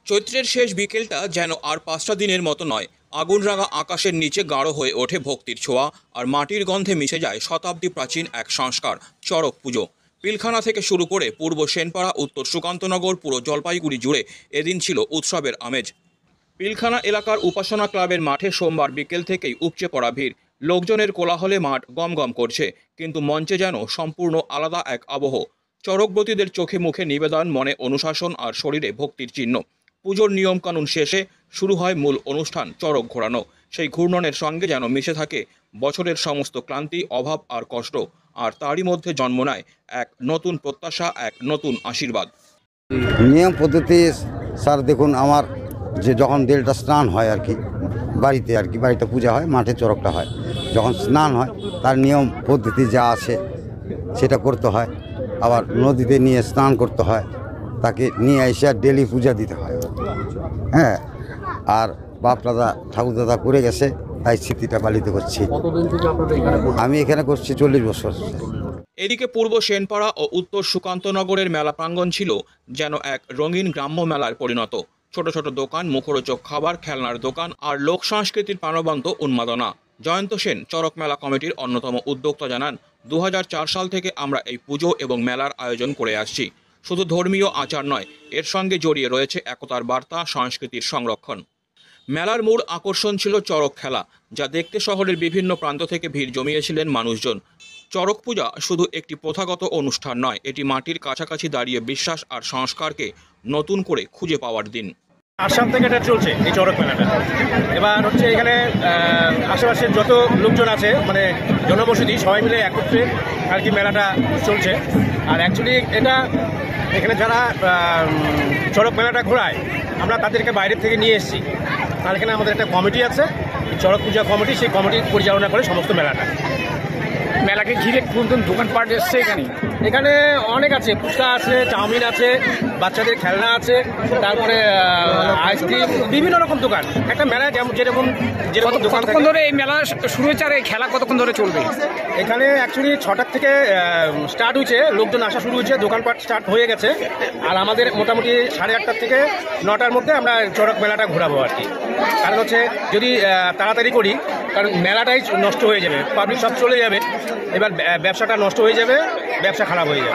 চৈত্রের শেষ বিকেলটা যেন আর 5টা দিনের মতো নয়। আগুন রাঙা আকাশের নিচে গাঢ় হয়ে ওঠে ভক্তির ছোঁয়া, আর মাটির গন্ধে মিশে যায় শতাব্দী প্রাচীন এক সংস্কার, চড়ক পুজো। পিলখানা থেকে শুরু করে পূর্ব সেনপাড়া, উত্তর সুকান্তনগর, পুরো জলপাইগুড়ি জুড়ে এদিন ছিল উৎসবের আমেজ। পিলখানা এলাকার উপাসনা ক্লাবের মাঠে সোমবার বিকেল থেকেই উপচে পড়া ভিড়। লোকজনের কোলাহলে মাঠ গমগম করছে, কিন্তু মঞ্চে যেন সম্পূর্ণ আলাদা এক আবহ। চড়কব্রতীদের চোখে মুখে নিবেদন, মনে অনুশাসন আর শরীরে ভক্তির চিহ্ন। পুজোর নিয়মকানুন শেষে শুরু হয় মূল অনুষ্ঠান, চড়ক ঘোরানো। সেই ঘূর্ণনের সঙ্গে যেন মিশে থাকে বছরের সমস্ত ক্লান্তি, অভাব আর কষ্ট, আর তারই মধ্যে জন্ম নেয় এক নতুন প্রত্যাশা, এক নতুন আশীর্বাদ। নিয়ম পদ্ধতি স্যার দেখুন, আমার যে যখন দেলটা স্নান হয় আর কি, বাড়িতে পূজা হয়, মাঠে চড়কটা হয়, যখন স্নান হয় তার নিয়ম পদ্ধতি যা আছে সেটা করতে হয়। আবার নদীতে নিয়ে স্নান করতে হয়, তাকে নিয়ে এসে ডেলি পূজা দিতে হয়। হ্যাঁ, আর বাপ দাদা ঠাকুর দাদা করে গেছে, তাই স্মৃতিটা পালিত করছি। আমি এখানে করছি 40 বছর। এদিকে পূর্ব সেনপাড়া ও উত্তর সুকান্তনগরের মেলা প্রাঙ্গণ ছিল যেন এক রঙিন গ্রাম্য মেলার পরিণত। ছোট ছোট দোকান, মুখরোচক খাবার, খেলনার দোকান আর লোক সংস্কৃতির প্রাণবন্ত উন্মাদনা। জয়ন্ত সেন, চড়ক মেলা কমিটির অন্যতম উদ্যোক্তা, জানান, 2004 সাল থেকে আমরা এই পুজো এবং মেলার আয়োজন করে আসছি। শুধু ধর্মীয় আচার নয়, এর সঙ্গে জড়িয়ে রয়েছে একতার বার্তা, সংস্কৃতির সংরক্ষণ। মেলার মূল আকর্ষণ ছিল চড়ক খেলা, যা দেখতে শহরের বিভিন্ন প্রান্ত থেকে ভিড় জমিয়েছিলেন মানুষজন। চড়ক পূজা শুধু একটি প্রথাগত অনুষ্ঠান নয়, এটি মাটির কাছাকাছি দাঁড়িয়ে বিশ্বাস আর সংস্কারকে নতুন করে খুঁজে পাওয়ার দিন। আসাম থেকে এটা চলছে, এই চড়ক মেলাটা। এবার হচ্ছে এখানে আশেপাশের যত লোকজন আছে, মানে জনবসতি, সবাই মিলে একত্রে আর কি মেলাটা চলছে। আর অ্যাকচুয়ালি এটা এখানে যারা চড়ক মেলাটা ঘোরায়, আমরা তাদেরকে বাইরের থেকে নিয়ে এসেছি। আর এখানে আমাদের একটা কমিটি আছে, চড়ক পূজা কমিটি, সেই কমিটি পরিচালনা করে সমস্ত মেলাটা। মেলাকে ঘিরে কোন কোন দোকানপাট এসছে এখানে অনেক আছে, ফুচকা আছে, চাউমিন আছে, বাচ্চাদের খেলনা আছে, তারপরে আইসক্রিম, বিভিন্ন রকম দোকান। একটা মেলায় যেরকম দোকান। কতক্ষণ ধরে এই মেলা শুরু হয়েছে আর এই খেলা কতক্ষণ ধরে চলবে? এখানে অ্যাকচুয়ালি 6টার থেকে স্টার্ট হয়েছে, লোকজন আসা শুরু হয়েছে, দোকানপাট স্টার্ট হয়ে গেছে। আর আমাদের মোটামুটি 8:30 থেকে 9টার মধ্যে আমরা চড়ক মেলাটা ঘোরাবো আর কি। কারণ হচ্ছে যদি তাড়াতাড়ি করি, কারণ মেলাটাই নষ্ট হয়ে যাবে, পাবলিক সব চলে যাবে, এবার ব্যবসাটা নষ্ট হয়ে যাবে, ব্যবসা খারাপ হয়ে যাবে।